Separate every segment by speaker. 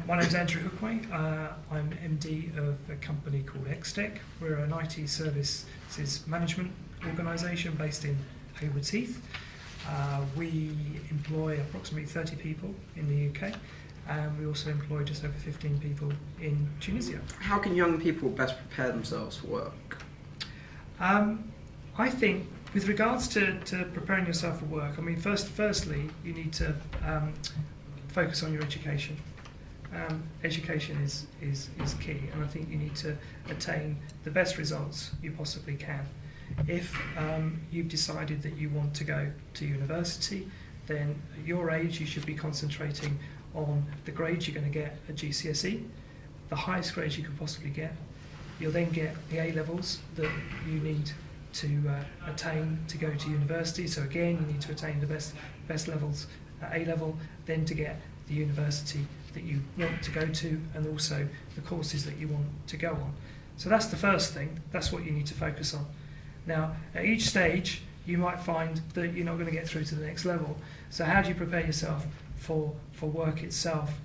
Speaker 1: My name's Andrew Hookway. I'm MD of a company called Extech. We're an IT services management organisation based in Haywards Heath. We employ approximately 30 people in the UK, and we also employ just over 15 people in Tunisia.
Speaker 2: How can young people best prepare themselves for work?
Speaker 1: I think with regards to preparing yourself for work, I mean, firstly, you need to focus on your education. Education is key, and I think you need to attain the best results you possibly can. If you've decided that you want to go to university, then at your age you should be concentrating on the grades you're going to get at GCSE, the highest grades you can possibly get. You'll then get the A-levels that you need to attain to go to university. So again, you need to attain the best levels at A-level, then to get the university that you want to go to, and also the courses that you want to go on. So that's the first thing. That's what you need to focus on. Now, at each stage, you might find that you're not going to get through to the next level. So how do you prepare yourself for work itself?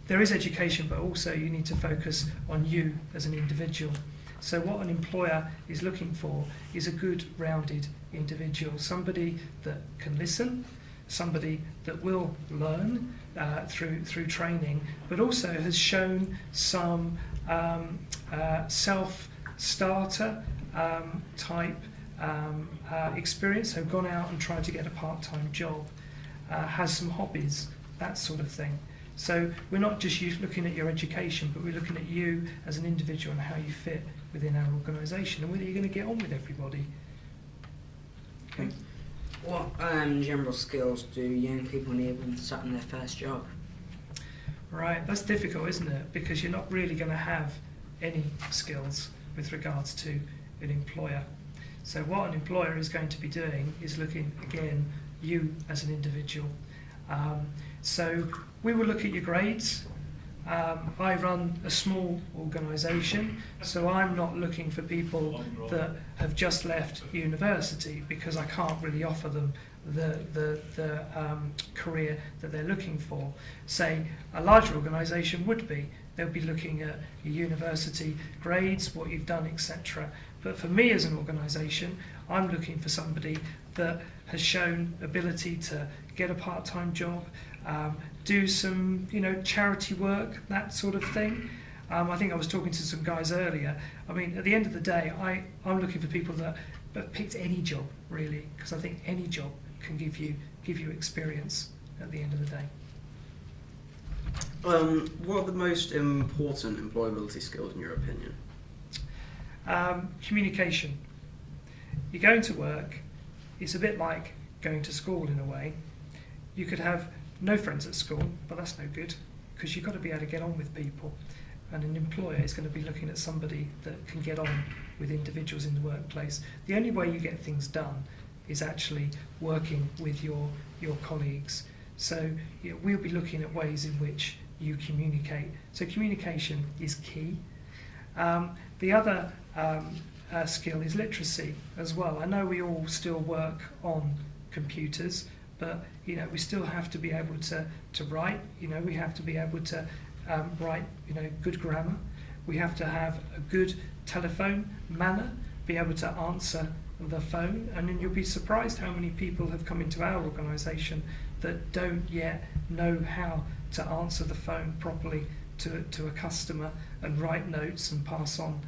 Speaker 1: There is education, but also you need to focus on you as an individual. So what an employer is looking for is a good, rounded individual, somebody that can listen, somebody that will learn through training, but also has shown some self-starter type experience, so gone out and tried to get a part-time job, has some hobbies, that sort of thing. So we're not just looking at your education, but we're looking at you as an individual and how you fit within our organisation and whether you're going to get on with everybody. Okay.
Speaker 3: What general skills do young people need when starting their first job?
Speaker 1: Right, that's difficult, isn't it? Because you're not really going to have any skills with regards to an employer. So what an employer is going to be doing is looking, again, you as an individual. So we will look at your grades. I run a small organisation, so I'm not looking for people that have just left university, because I can't really offer them the career that they're looking for. Say a larger organisation would be. They'll be looking at your university grades, what you've done, etc. But for me as an organisation, I'm looking for somebody that has shown ability to get a part-time job, do some, charity work, that sort of thing. I think I was talking to some guys earlier. I mean, at the end of the day, I'm looking for people that picked any job, really, because I think any job can give you experience at the end of the day.
Speaker 2: What are the most important employability skills in your opinion?
Speaker 1: Communication. You're going to work, it's a bit like going to school in a way. You could have no friends at school, but that's no good, because you've got to be able to get on with people. And an employer is going to be looking at somebody that can get on with individuals in the workplace. The only way you get things done is actually working with your colleagues. So we'll be looking at ways in which you communicate. So communication is key. The other skill is literacy as well. I know we all still work on computers, but we still have to be able to write. We have to be able to write good grammar. We have to have a good telephone manner, be able to answer the phone, and then you'll be surprised how many people have come into our organisation that don't yet know how to answer the phone properly to a customer and write notes and pass on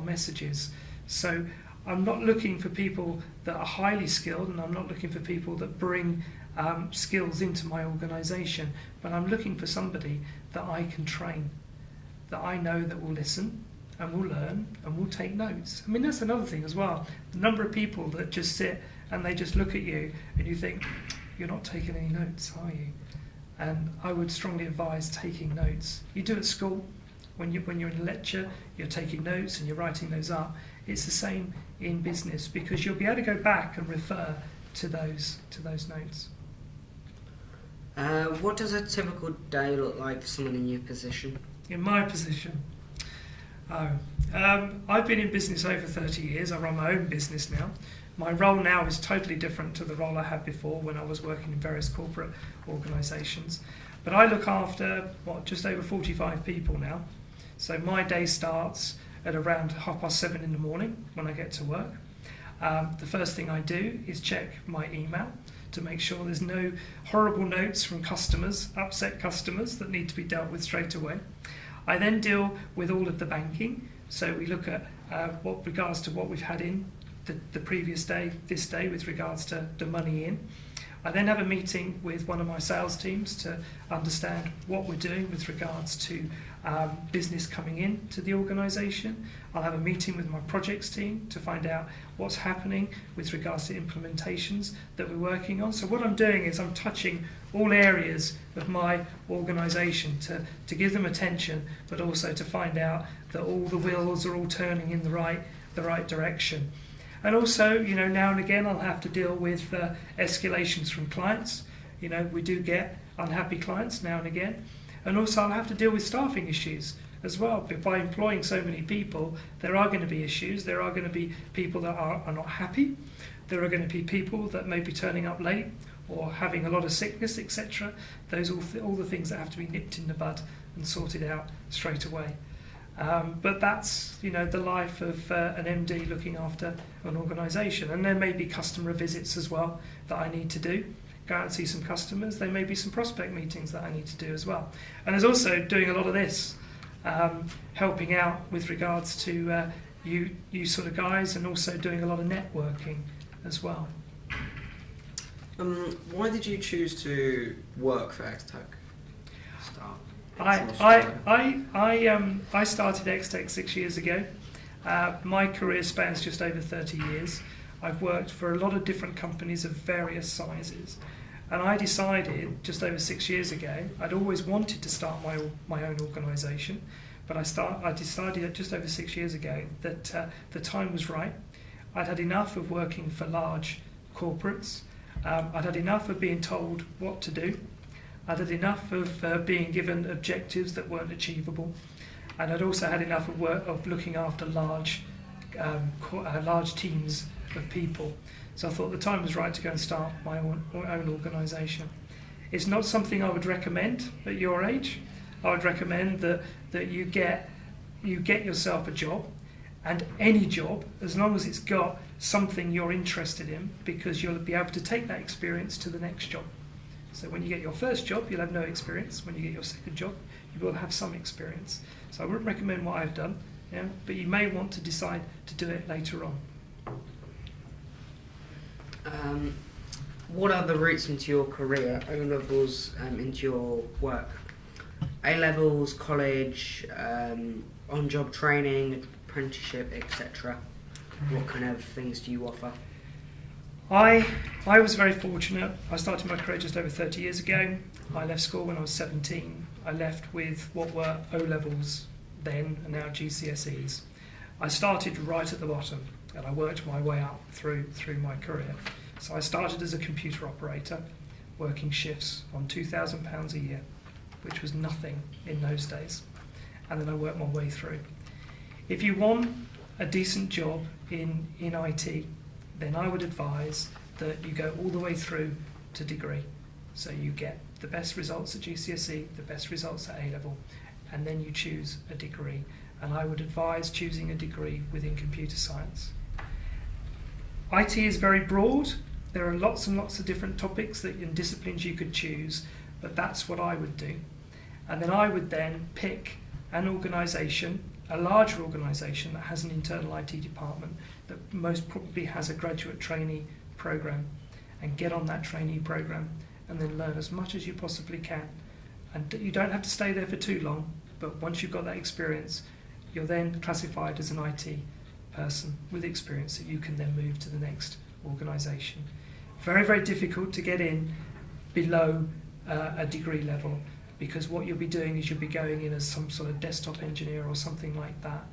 Speaker 1: messages. So I'm not looking for people that are highly skilled, and I'm not looking for people that bring skills into my organisation, but I'm looking for somebody that I can train, that I know that will listen and will learn and will take notes. I mean, that's another thing as well. The number of people that just sit and they just look at you and you think, you're not taking any notes, are you? And I would strongly advise taking notes. You do at school, when you're in a lecture, you're taking notes and you're writing those up. It's the same in business, because you'll be able to go back and refer to those notes.
Speaker 3: What does a typical day look like for someone in your position?
Speaker 1: In my position? I've been in business over 30 years. I run my own business now. My role now is totally different to the role I had before when I was working in various corporate organisations. But I look after, just over 45 people now. So my day starts at around 7:30 in the morning when I get to work. The first thing I do is check my email to make sure there's no horrible notes from customers, upset customers that need to be dealt with straight away. I then deal with all of the banking. So we look at regards to what we've had in the previous day, this day, with regards to the money in. I then have a meeting with one of my sales teams to understand what we're doing with regards to business coming in to the organisation. I'll have a meeting with my projects team to find out what's happening with regards to implementations that we're working on. So what I'm doing is I'm touching all areas of my organisation to give them attention, but also to find out that all the wheels are all turning in the right direction. And also, now and again I'll have to deal with escalations from clients. We do get unhappy clients now and again. And also I'll have to deal with staffing issues as well. By employing so many people, there are going to be issues. There are going to be people that are not happy. There are going to be people that may be turning up late or having a lot of sickness, etc. Those are all the things that have to be nipped in the bud and sorted out straight away. But that's the life of an MD looking after an organisation. And there may be customer visits as well that I need to do. Go out and see some customers. There may be some prospect meetings that I need to do as well. And there's also doing a lot of this, helping out with regards to you sort of guys, and also doing a lot of networking as well.
Speaker 2: Why did you choose to work for Extech?
Speaker 1: I started Extech 6 years ago. My career spans just over 30 years. I've worked for a lot of different companies of various sizes, and I decided just over 6 years ago I'd always wanted to start my own organisation, but I decided just over 6 years ago that the time was right. I'd had enough of working for large corporates. I'd had enough of being told what to do. I'd had enough of being given objectives that weren't achievable, and I'd also had enough of looking after large teams of people. So I thought the time was right to go and start my own organisation. It's not something I would recommend at your age. I would recommend that you get yourself a job, and any job, as long as it's got something you're interested in, because you'll be able to take that experience to the next job. So when you get your first job, you'll have no experience. When you get your second job, you will have some experience. So I wouldn't recommend what I've done, but you may want to decide to do it later on.
Speaker 3: What are the routes into your career? O-levels into your work? A-levels, college, on-job training, apprenticeship, etc. What kind of things do you offer?
Speaker 1: I was very fortunate. I started my career just over 30 years ago. I left school when I was 17. I left with what were O-levels then and now GCSEs. I started right at the bottom, and I worked my way up through my career. So I started as a computer operator, working shifts on £2,000 a year, which was nothing in those days. And then I worked my way through. If you want a decent job in IT, then I would advise that you go all the way through to degree. So you get the best results at GCSE, the best results at A-level, and then you choose a degree. And I would advise choosing a degree within computer science. IT is very broad. There are lots and lots of different topics and disciplines you could choose, but that's what I would do. And then I would then pick an organisation, a larger organisation that has an internal IT department that most probably has a graduate trainee programme, and get on that trainee programme and then learn as much as you possibly can. And you don't have to stay there for too long, but once you've got that experience, you're then classified as an IT person with experience that you can then move to the next organisation. Very, very difficult to get in below a degree level, because what you'll be doing is you'll be going in as some sort of desktop engineer or something like that,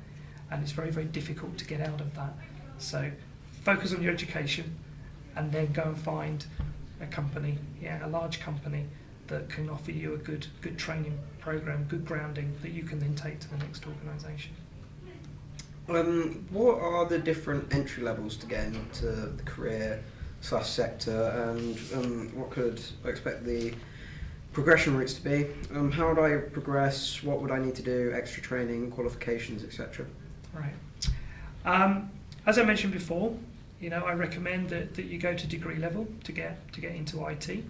Speaker 1: and it's very, very difficult to get out of that. So focus on your education, and then go and find a company, a large company that can offer you a good training program, good grounding that you can then take to the next organisation.
Speaker 2: What are the different entry levels to get into the career/sector, and what could I expect the progression routes to be. How would I progress? What would I need to do? Extra training, qualifications, etc.
Speaker 1: Right. As I mentioned before, I recommend that you go to degree level to get into IT.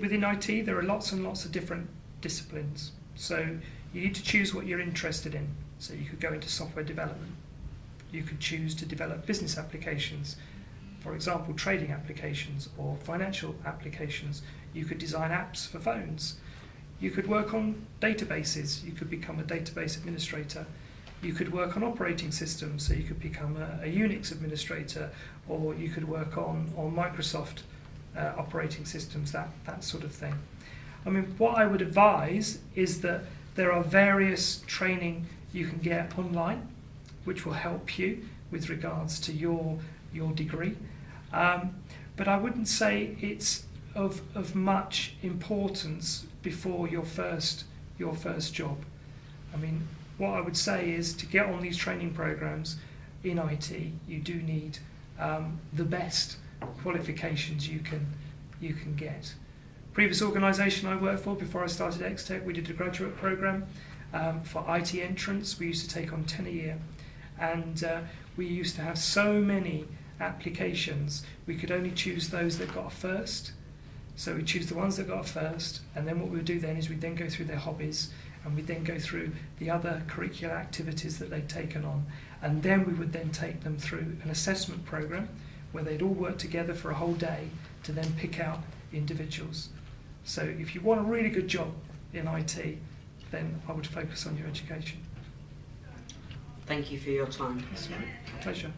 Speaker 1: Within IT, there are lots and lots of different disciplines. So you need to choose what you're interested in. So you could go into software development. You could choose to develop business applications, for example, trading applications or financial applications. You could design apps for phones. You could work on databases. You could become a database administrator. You could work on operating systems, so you could become a Unix administrator, or you could work on Microsoft operating systems, that sort of thing. I mean, what I would advise is that there are various training you can get online, which will help you with regards to your degree. But I wouldn't say it's of much importance before your first job. I mean, what I would say is to get on these training programs in IT, you do need the best qualifications you can get. Previous organisation I worked for before I started Extech, we did a graduate programme for IT entrants. We used to take on 10 a year, and we used to have so many applications. We could only choose those that got a first. So we choose the ones that got a first, and then what we would do then is we'd then go through their hobbies, and we'd then go through the other curricular activities that they'd taken on, and then we would then take them through an assessment programme where they'd all work together for a whole day to then pick out individuals. So if you want a really good job in IT, then I would focus on your education.
Speaker 3: Thank you for your time.
Speaker 1: That's right. Pleasure.